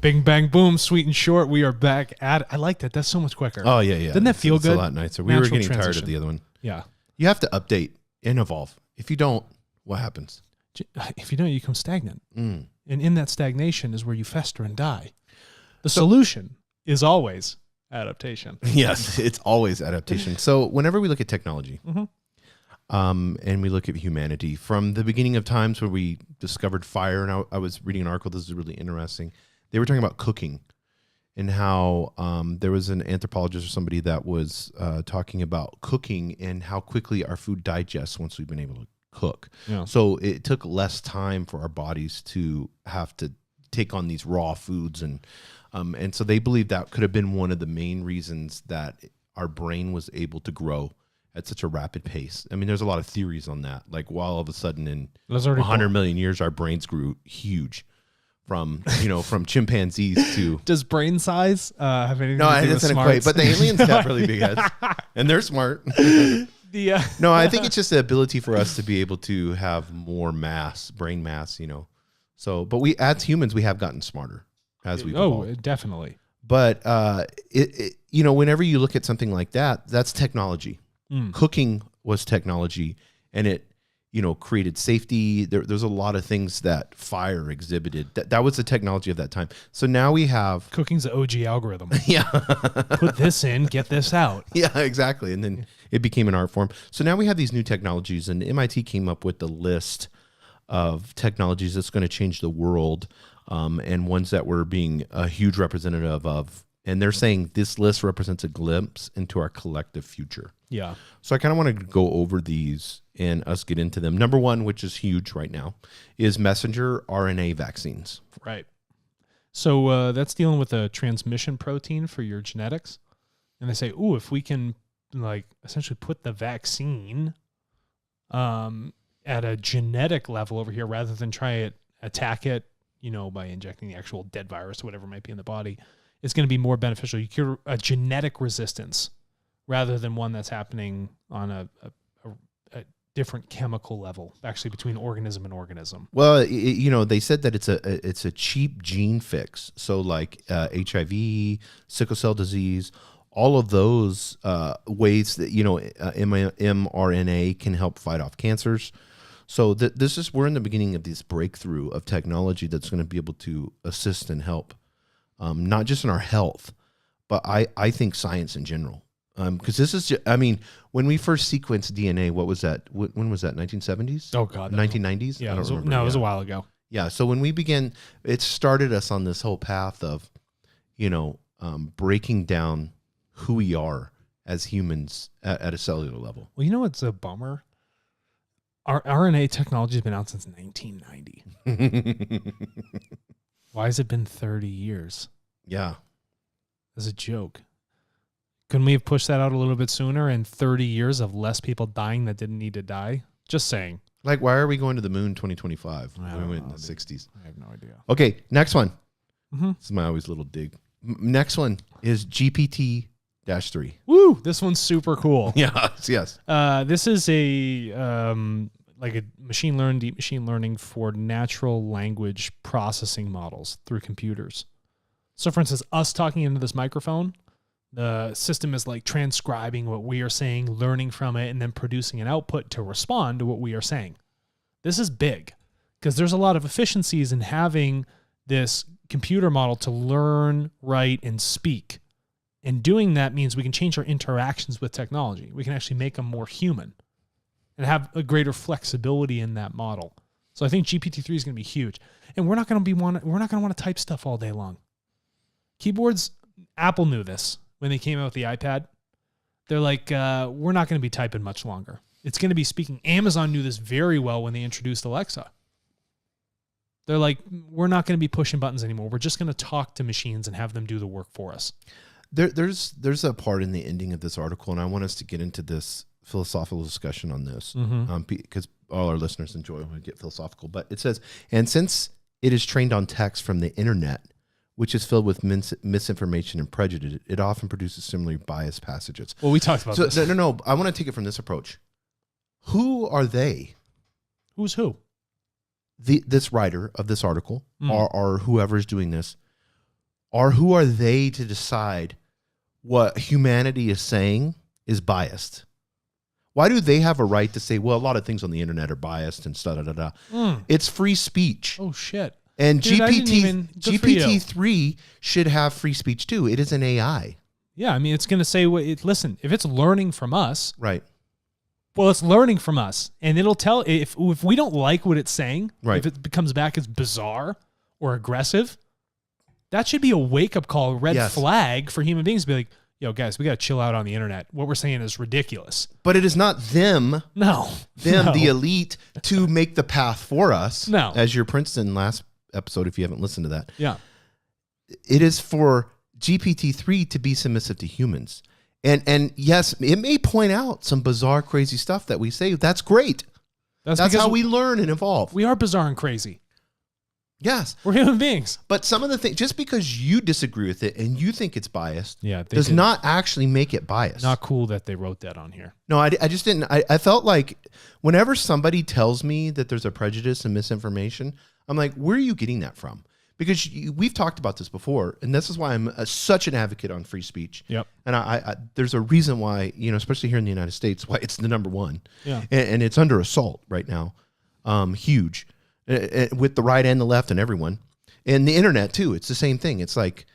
Bing, bang, boom, sweet and short. We are back at it. I like that. That's so much quicker. Oh, yeah. Doesn't that feel good? It's a lot nicer. We were getting tired of the other one. Yeah. You have to update and evolve. If you don't, what happens? If you don't, you become stagnant. Mm. And in that stagnation is where you fester and die. The solution is always adaptation. Yes, it's always adaptation. So whenever we look at technology, and we look at humanity from the beginning of times where we discovered fire, and I was reading an article, this is really interesting. They were talking about cooking and how there was an anthropologist or somebody that was talking about cooking and how quickly our food digests once we've been able to cook. Yeah. So it took less time for our bodies to have to take on these raw foods, and so they believe that could have been one of the main reasons that our brain was able to grow at such a rapid pace. I mean, there's a lot of theories on that. Like, while all of a sudden in 100 million years, our brains grew huge from chimpanzees to. Does brain size have anything? No, to do it with doesn't smarts? equate. But the aliens have really big heads, and they're smart. No, I think it's just the ability for us to be able to have more brain mass. So, but we as humans, we have gotten smarter as we've evolved. Definitely. But whenever you look at something like that, that's technology. Cooking was technology, and it, created safety. There's a lot of things that fire exhibited. That was the technology of that time. So now we have cooking's the OG algorithm. Yeah. Put this in, get this out. Yeah, exactly. And then it became an art form. So now we have these new technologies, and MIT came up with the list of technologies that's going to change the world, and ones that we're being a huge representative of. And they're saying this list represents a glimpse into our collective future. Yeah. So I kind of want to go over these and us get into them. Number one, which is huge right now, is messenger RNA vaccines. Right. So that's dealing with a transmission protein for your genetics. And they say, if we can essentially put the vaccine at a genetic level over here, rather than attack it, by injecting the actual dead virus or whatever might be in the body, it's going to be more beneficial. You cure a genetic resistance rather than one that's happening on a different chemical level, actually between organism and organism. Well, they said that it's a cheap gene fix. So like HIV, sickle cell disease, all of those ways that mRNA can help fight off cancers. So we're in the beginning of this breakthrough of technology that's going to be able to assist and help. Not just in our health, but I think science in general. Because this is when we first sequenced DNA, what was that? When was that? 1970s? Oh, God. 1990s? Yeah, it was a while ago. Yeah, so when we began, it started us on this whole path of, breaking down who we are as humans at a cellular level. Well, what's a bummer? Our RNA technology has been out since 1990. Why has it been 30 years? Yeah. As a joke. Couldn't we have pushed that out a little bit sooner and 30 years of less people dying that didn't need to die? Just saying. Like, why are we going to the moon 2025 when we went in the 60s? I have no idea. Okay, next one. This is my always little dig. Next one is GPT-3. Woo! This one's super cool. Yes. This is a deep machine learning for natural language processing models through computers. So, for instance, us talking into this microphone, the system is transcribing what we are saying, learning from it, and then producing an output to respond to what we are saying. This is big because there's a lot of efficiencies in having this computer model to learn, write, and speak. And doing that means we can change our interactions with technology. We can actually make them more human and have a greater flexibility in that model. So I think GPT-3 is going to be huge. And we're not going to want to type stuff all day long. Keyboards, Apple knew this when they came out with the iPad. They're like, we're not going to be typing much longer. It's going to be speaking. Amazon knew this very well when they introduced Alexa. They're like, we're not going to be pushing buttons anymore. We're just going to talk to machines and have them do the work for us. There's a part in the ending of this article, and I want us to get into this philosophical discussion on this, because all our listeners enjoy when we get philosophical. But it says, and since it is trained on text from the internet, which is filled with misinformation and prejudice, it often produces similarly biased passages. Well, we talked about this. No. I want to take it from this approach. Who are they? Who's who? This writer of this article, or whoever is doing this, or who are they to decide what humanity is saying is biased? Why do they have a right to say, well, a lot of things on the internet are biased and da da da da? It's free speech. Oh shit. And Dude, GPT-3 should have free speech too. It is an AI. Yeah, I mean, it's going to say, listen, if it's learning from us, right? Well, it's learning from us, and it'll tell if we don't like what it's saying, right. If it comes back as bizarre or aggressive, that should be a wake-up call, red flag for human beings to be like, yo, guys, we got to chill out on the internet. What we're saying is ridiculous. But it is not them, the elite, to make the path for us. No. As your Princeton last episode, if you haven't listened to that. Yeah. It is for GPT-3 to be submissive to humans. And yes, it may point out some bizarre, crazy stuff that we say. That's great. That's how we learn and evolve. We are bizarre and crazy. Yes. We're human beings. But some of the things, just because you disagree with it and you think it's biased, does did. not actually make it biased. Not cool that they wrote that on here. No, I just didn't. I felt like whenever somebody tells me that there's a prejudice and misinformation, I'm like, where are you getting that from? Because we've talked about this before, and this is why I'm such an advocate on free speech. Yep. And I there's a reason why, especially here in the United States, why it's the number one. Yeah. And it's under assault right now, huge, with the right and the left and everyone. And the internet too, it's the same thing. It's like,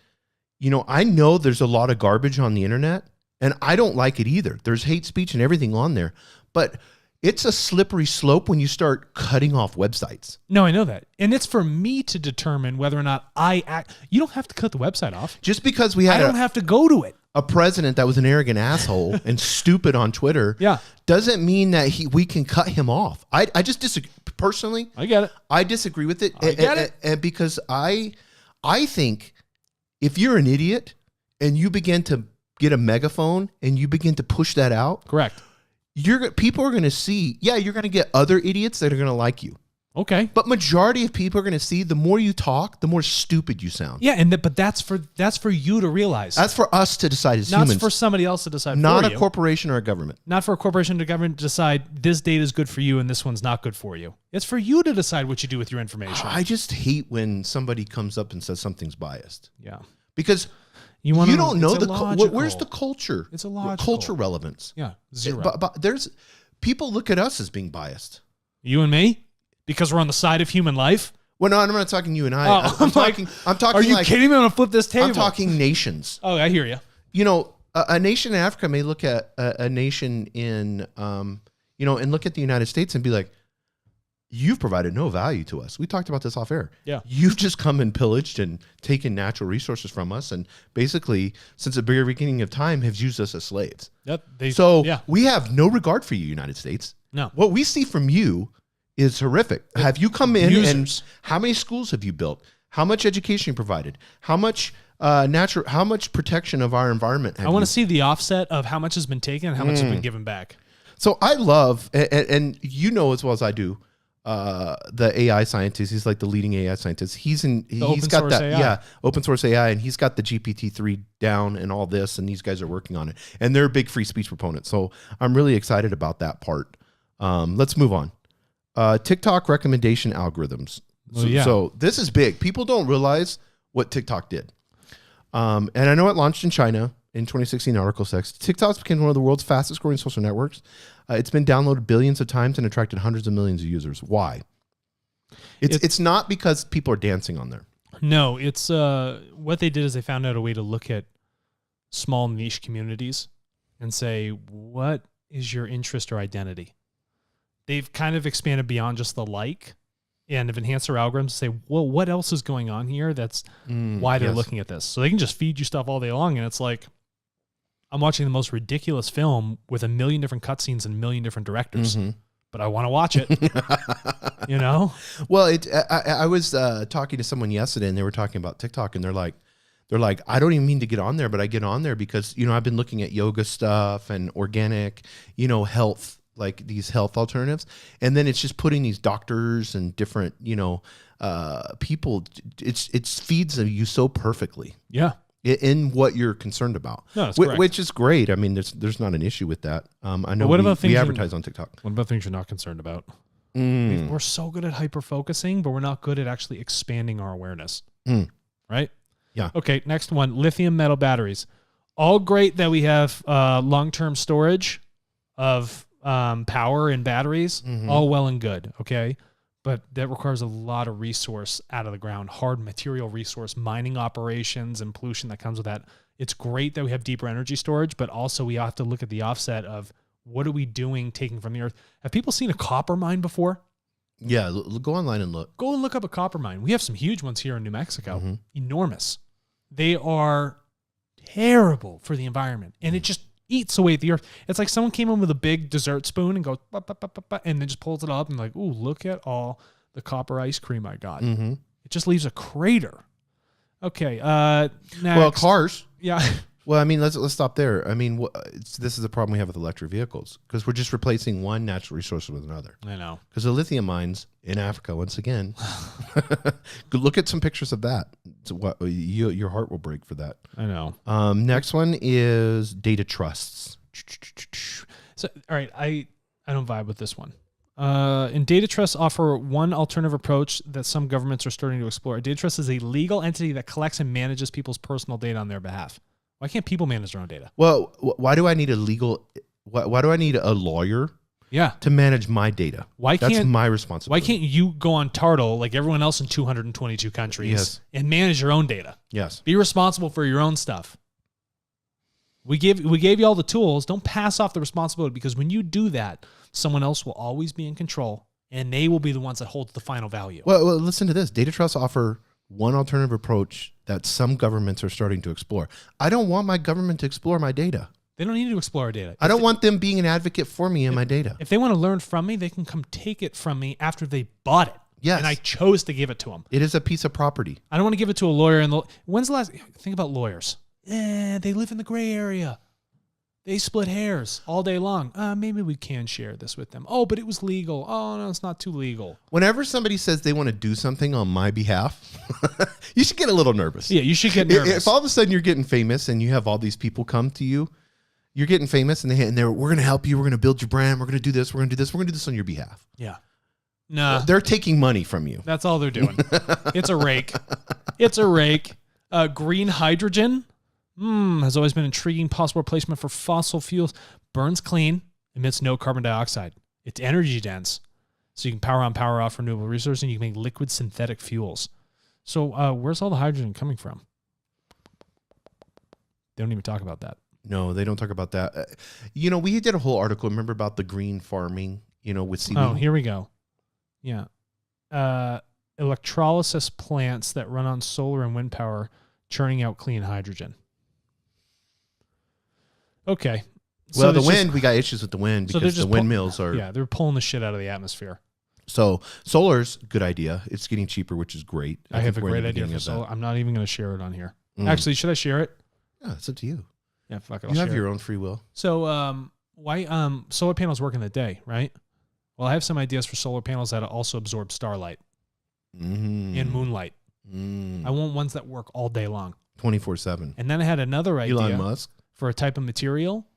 I know there's a lot of garbage on the internet, and I don't like it either. There's hate speech and everything on there, but it's a slippery slope when you start cutting off websites. No, I know that. And it's for me to determine whether or not you don't have to cut the website off. Just because we had I don't have to go to it. A president that was an arrogant asshole and stupid on Twitter doesn't mean that we can cut him off. I just disagree. Personally, I get it. I disagree with it. I get it. And because I think if you're an idiot and you begin to get a megaphone and you begin to push that out. Correct. People are going to see, you're going to get other idiots that are going to like you. Okay. But majority of people are going to see the more you talk, the more stupid you sound. Yeah, but that's for you to realize. That's for us to decide as humans. Not for somebody else to decide not for you. Not a corporation or a government. Not for a corporation or government to decide this data is good for you and this one's not good for you. It's for you to decide what you do with your information. I just hate when somebody comes up and says something's biased. Yeah. Because you don't know where's the culture? It's illogical. Culture relevance. Yeah, zero. But there's people look at us as being biased. You and me? Because we're on the side of human life? Well, no, I'm not talking you and I. I'm talking. Are you kidding me? I'm going to flip this table. I'm talking nations. Oh, I hear you. A nation in Africa may look at a nation in, and look at the United States and be like, you've provided no value to us. We talked about this off air. Yeah. You've just come and pillaged and taken natural resources from us. And basically, since the very beginning of time, have used us as slaves. We have no regard for you, United States. No. What we see from you is horrific. Have you come in users. and how many schools have you built? How much education you provided? How much how much protection of our environment have I want to see the offset of how much has been taken and how much has been given back. So I love, and as well as I do, the AI scientist. He's like the leading AI scientist. He's got that AI. Open source AI, and he's got the GPT-3 down and all this, and these guys are working on it. And they're big free speech proponents. So I'm really excited about that part. Let's move on. TikTok recommendation algorithms. So this is big. People don't realize what TikTok did. And I know it launched in China in 2016, article 6. TikTok's became one of the world's fastest growing social networks. It's been downloaded billions of times and attracted hundreds of millions of users. Why? It's not because people are dancing on there. No, it's what they did is they found out a way to look at small niche communities and say, what is your interest or identity? They've kind of expanded beyond just the like and have enhanced their algorithms to say, well, what else is going on here? That's why they're looking at this. So they can just feed you stuff all day long. And it's like, I'm watching the most ridiculous film with 1 million different cutscenes and 1 million different directors, but I want to watch it. Well, I was talking to someone yesterday and they were talking about TikTok and they're like, I don't even mean to get on there, but I get on there because, I've been looking at yoga stuff and organic, health, like these health alternatives. And then it's just putting these doctors and different, people, it feeds you so perfectly. Yeah. In what you're concerned about, which is great. I mean, there's not an issue with that. I know we advertise on TikTok. What about things you're not concerned about? We're so good at hyper-focusing, but we're not good at actually expanding our awareness. Right? Yeah. Okay, next one, lithium metal batteries. All great that we have long-term storage of power in batteries, all well and good, okay? But that requires a lot of resource out of the ground, hard material resource, mining operations and pollution that comes with that. It's great that we have deeper energy storage, but also we have to look at the offset of what are we doing taking from the earth. Have people seen a copper mine before? Yeah, go online and look. Go and look up a copper mine. We have some huge ones here in New Mexico, enormous. They are terrible for the environment, and it just eats away at the earth. It's like someone came in with a big dessert spoon and goes, bah, bah, bah, bah, bah, and then just pulls it up and like, ooh, look at all the copper ice cream I got. It just leaves a crater. Okay. Next. Well, cars. Yeah. Well, I mean, let's stop there. I mean, this is the problem we have with electric vehicles because we're just replacing one natural resource with another. I know. Because the lithium mines in Africa, once again, look at some pictures of that. Your heart will break for that. I know. Next one is data trusts. So, all right, I don't vibe with this one. And data trusts offer one alternative approach that some governments are starting to explore. A data trust is a legal entity that collects and manages people's personal data on their behalf. Why can't people manage their own data? Well, why do I need a legal? Why do I need a lawyer? Yeah, to manage my data. That's my responsibility. Why can't you go on Tartle like everyone else in 222 countries and manage your own data? Yes. Be responsible for your own stuff. We gave you all the tools. Don't pass off the responsibility, because when you do that, someone else will always be in control, and they will be the ones that hold the final value. Well, listen to this. Data trusts offer one alternative approach that some governments are starting to explore. I don't want my government to explore my data. They don't need to explore our data. I don't want them being an advocate for me and my data. If they want to learn from me, they can come take it from me after they bought it. Yes. And I chose to give it to them. It is a piece of property. I don't want to give it to a lawyer. When's the last... Think about lawyers. They live in the gray area. They split hairs all day long. Maybe we can share this with them. Oh, but it was legal. Oh, no, it's not too legal. Whenever somebody says they want to do something on my behalf, you should get a little nervous. Yeah, you should get nervous. If all of a sudden you're getting famous and you have all these people come to you, you're getting famous and they're we're going to help you. We're going to build your brand. We're going to do this. We're going to do this. We're going to do this on your behalf. Yeah. Nah. They're taking money from you. That's all they're doing. It's a rake. It's a rake. Green hydrogen has always been an intriguing possible replacement for fossil fuels. Burns clean, emits no carbon dioxide. It's energy dense, so you can power on, power off renewable resources, and you can make liquid synthetic fuels. So where's all the hydrogen coming from? They don't even talk about that. No, they don't talk about that. We did a whole article, remember, about the green farming, with seeding. Oh, here we go. Yeah. Electrolysis plants that run on solar and wind power, churning out clean hydrogen. Okay. Well, the wind, we got issues with the wind because the windmills are... Yeah, they're pulling the shit out of the atmosphere. So solar's a good idea. It's getting cheaper, which is great. I have a great idea for solar. I'm not even going to share it on here. Actually, should I share it? Yeah, it's up to you. Yeah, fuck it. You have your own free will. So, why solar panels work in the day, right? Well, I have some ideas for solar panels that also absorb starlight and moonlight. I want ones that work all day long, 24/7. And then I had another idea, Elon Musk, for a type of material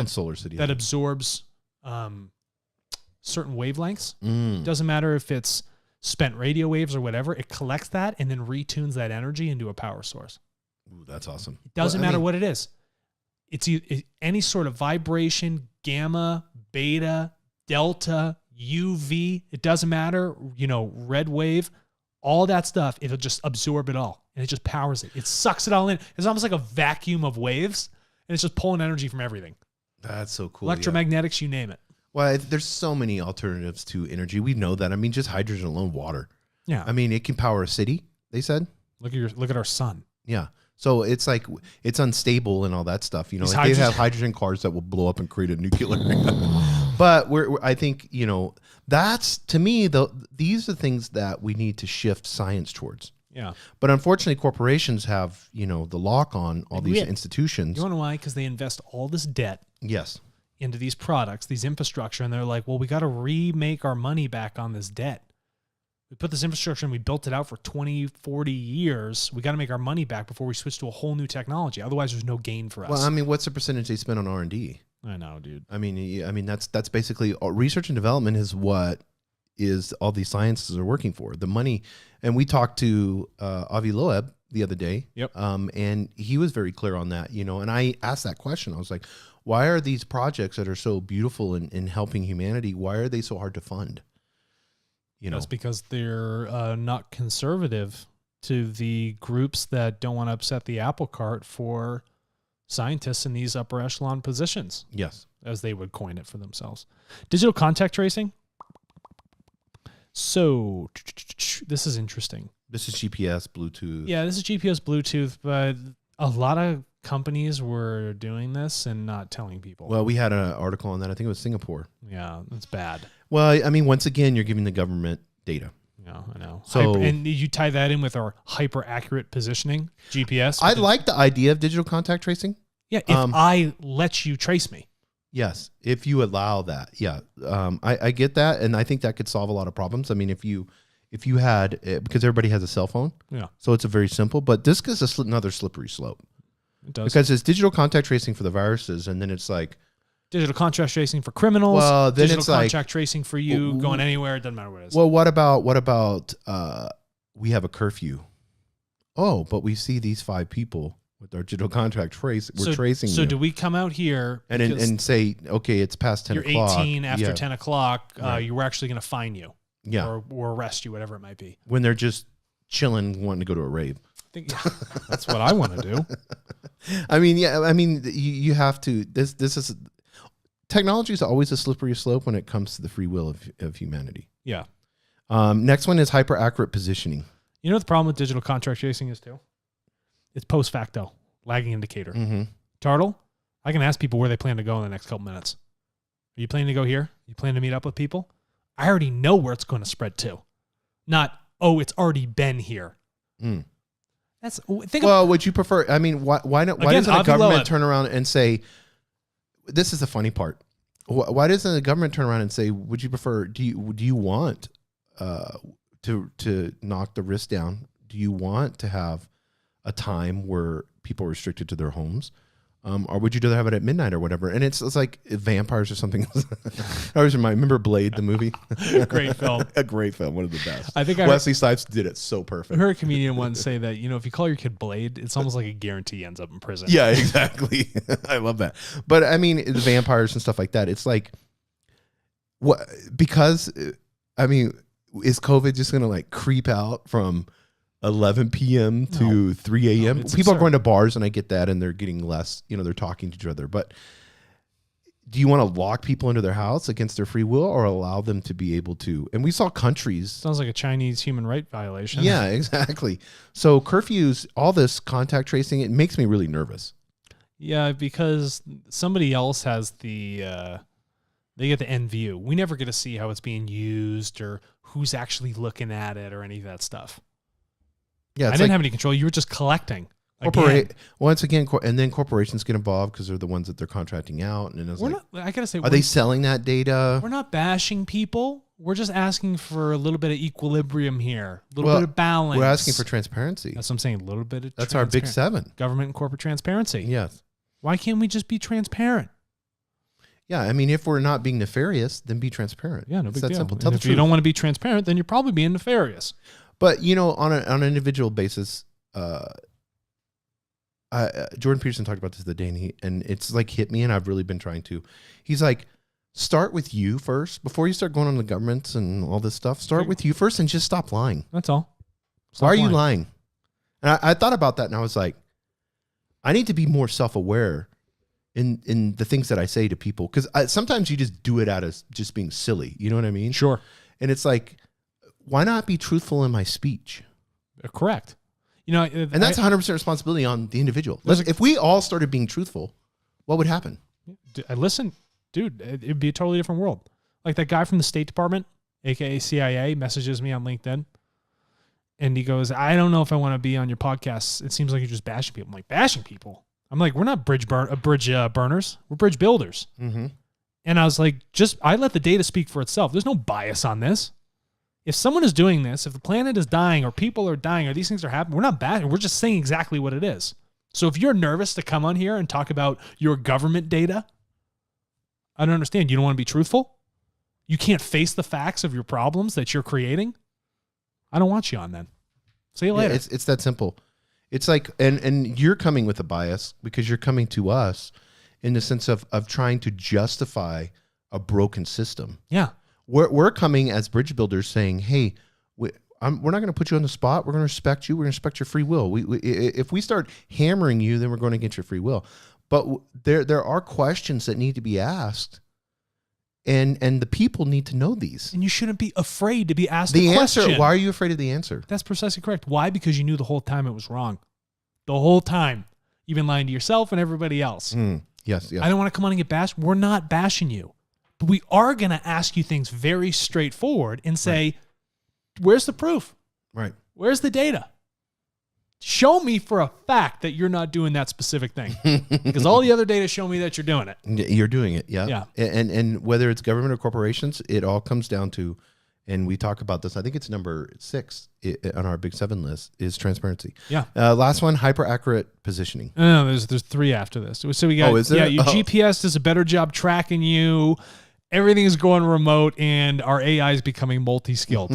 Solar City that absorbs certain wavelengths. Doesn't matter if it's spent radio waves or whatever. It collects that and then retunes that energy into a power source. Ooh, that's awesome. It doesn't matter what it is. It's any sort of vibration, gamma, beta, delta, UV. It doesn't matter, red wave, all that stuff. It'll just absorb it all, and it just powers it. It sucks it all in. It's almost like a vacuum of waves, and it's just pulling energy from everything. That's so cool. Electromagnetics, you name it. Well, there's so many alternatives to energy. We know that. I mean, just hydrogen alone, water. Yeah. I mean, it can power a city, they said. Look at our sun. Yeah. So it's like it's unstable and all that stuff. They have hydrogen cars that will blow up and create a nuclear. But I think that's, to me, these are things that we need to shift science towards. Yeah. But unfortunately, corporations have the lock on all these institutions. You want to know why? Because they invest all this debt. Yes. Into these products, these infrastructure, and they're like, well, we got to remake our money back on this debt. We put this infrastructure and we built it out for 20, 40 years. We got to make our money back before we switch to a whole new technology. Otherwise, there's no gain for us. Well, I mean, what's the percentage they spend on R&D? I know, dude. I mean, that's basically research and development is what is all these sciences are working for. The money, and we talked to Avi Loeb the other day, Yep. And he was very clear on that, and I asked that question. I was like, why are these projects that are so beautiful in helping humanity, why are they so hard to fund? That's because they're not conservative to the groups that don't want to upset the apple cart for scientists in these upper echelon positions. Yes. As they would coin it for themselves. Digital contact tracing. So this is interesting. This is GPS, Bluetooth. Yeah, this is GPS, Bluetooth, but a lot of companies were doing this and not telling people. Well, we had an article on that. I think it was Singapore. Yeah, that's bad. Well, I mean, once again, you're giving the government data. Yeah, I know. So, and you tie that in with our hyper accurate positioning, GPS. I like the idea of digital contact tracing. Yeah, if I let you trace me. Yes, if you allow that. Yeah, I get that, and I think that could solve a lot of problems. I mean, if you had, because everybody has a cell phone, yeah, so it's a very simple. But this is another slippery slope. It does, because it's digital contact tracing for the viruses, and then it's like digital contact tracing for criminals. Well, then digital it's like contact tracing for you going anywhere. It doesn't matter what it is. Well, what about we have a curfew? Oh, but we see these 5 people with our digital contact trace. We're tracing. So you. do we come out here and say, okay, it's past 10 you're o'clock. 18 after 10 o'clock? Right. You were actually going to fine you. Yeah. Or arrest you, whatever it might be. When they're just chilling, wanting to go to a rave. I think that's what I want to do. I mean, you have to. This is technology is always a slippery slope when it comes to the free will of humanity. Yeah. Next one is hyper accurate positioning. You know what the problem with digital contract tracing is too? It's post facto, lagging indicator. Mm-hmm. Tartle, I can ask people where they plan to go in the next couple minutes. Are you planning to go here? You plan to meet up with people? I already know where it's going to spread to. Not, it's already been here. Mm. Would you prefer? I mean, why not? Why doesn't the government turn around and say, "This is the funny part"? Why doesn't the government turn around and say, "Would you prefer? Do you want to knock the risk down? Do you want to have a time where people are restricted to their homes, or would you rather have it at midnight or whatever?" And it's like vampires or something. I always remember Blade, the movie. Great film. A great film, one of the best. I think Wesley Snipes did it so perfect. I heard a comedian once say that, if you call your kid Blade, it's almost like a guarantee he ends up in prison. Yeah, exactly. I love that. But I mean, the vampires and stuff like that, it's like, what? Because, I mean, is COVID just going to like creep out from 11 p.m. to 3 a.m.? People are going to bars, and I get that, and they're getting less, they're talking to each other. But do you want to lock people into their house against their free will, or allow them to be able to? And we saw countries. Sounds like a Chinese human right violation. Yeah, exactly. So curfews, all this contact tracing, it makes me really nervous. Yeah, because somebody else has they get the end view. We never get to see how it's being used or who's actually looking at it or any of that stuff. Yeah, I didn't have any control. You were just collecting. Once again, and then corporations get involved because they're the ones that they're contracting out. And I gotta say, are they selling that data? We're not bashing people. We're just asking for a little bit of equilibrium here, a little bit of balance. We're asking for transparency. That's what I'm saying. A little bit of that's our big 7. Government and corporate transparency. Yes. Why can't we just be transparent? Yeah, I mean, if we're not being nefarious, then be transparent. Yeah, no big deal. Simple. If you don't want to be transparent, then you're probably being nefarious. But on an individual basis, Jordan Peterson talked about this the other day, and it's like hit me, and I've really been trying to. He's like, start with you first before you start going on the governments and all this stuff. Start with you first and just stop lying. That's all. Why are you lying? And I thought about that, and I was like, I need to be more self-aware in the things that I say to people, because sometimes you just do it out of just being silly. You know what I mean? Sure. And it's like, why not be truthful in my speech? Correct. And that's 100% responsibility on the individual. If we all started being truthful, what would happen? Listen, dude, it'd be a totally different world. Like that guy from the State Department, aka CIA, messages me on LinkedIn, and he goes, "I don't know if I want to be on your podcast. It seems like you're just bashing people." I'm like, bashing people? I'm like, we're not bridge burners. We're bridge builders. Mm-hmm. And I was like, I let the data speak for itself. There's no bias on this. If someone is doing this, if the planet is dying or people are dying or these things are happening, we're not bashing. We're just saying exactly what it is. So if you're nervous to come on here and talk about your government data, I don't understand. You don't want to be truthful? You can't face the facts of your problems that you're creating. I don't want you on then. See you later. It's that simple. It's like, and you're coming with a bias because you're coming to us in the sense of trying to justify a broken system. Yeah. We're coming as bridge builders saying, hey, we're not going to put you on the spot. We're going to respect you. We're going to respect your free will. If we start hammering you, then we're going against your free will. But there are questions that need to be asked. And the people need to know these. And you shouldn't be afraid to be asked the a answer. question. Why are you afraid of the answer? That's precisely correct. Why? Because you knew the whole time it was wrong. The whole time. You've been lying to yourself and everybody else. Yes. I don't want to come on and get bashed. We're not bashing you. But we are going to ask you things very straightforward and say, where's the proof? Right. Where's the data? Show me for a fact that you're not doing that specific thing. Because all the other data show me that you're doing it. You're doing it, yeah. Yeah. And whether it's government or corporations, it all comes down to, and we talk about this, I think it's number 6 on our Big 7 list, is transparency. Yeah. Last one, hyper accurate positioning. No, there's 3 after this. So we got, is there? your GPS does a better job tracking you. Everything is going remote, and our AI is becoming multi-skilled.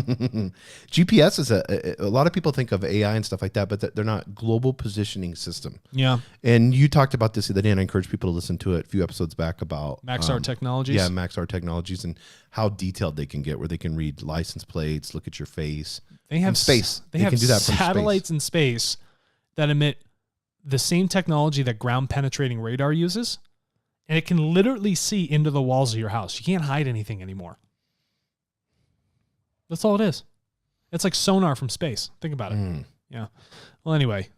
GPS is a lot of people think of AI and stuff like that, but they're not. Global positioning system. Yeah. And you talked about this the other day, and I encourage people to listen to it a few episodes back about Maxar Technologies. Yeah, Maxar Technologies, and how detailed they can get, where they can read license plates, look at your face. They have space. They have can do that from satellites space. in space that emit the same technology that ground penetrating radar uses. And it can literally see into the walls of your house. You can't hide anything anymore. That's all it is. It's like sonar from space. Think about it. Yeah. Well, anyway,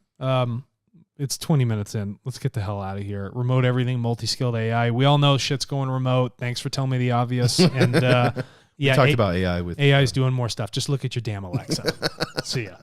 it's 20 minutes in. Let's get the hell out of here. Remote everything, multi-skilled AI. We all know shit's going remote. Thanks for telling me the obvious. And we talked about AI with AI is doing more stuff. Just look at your damn Alexa. See ya.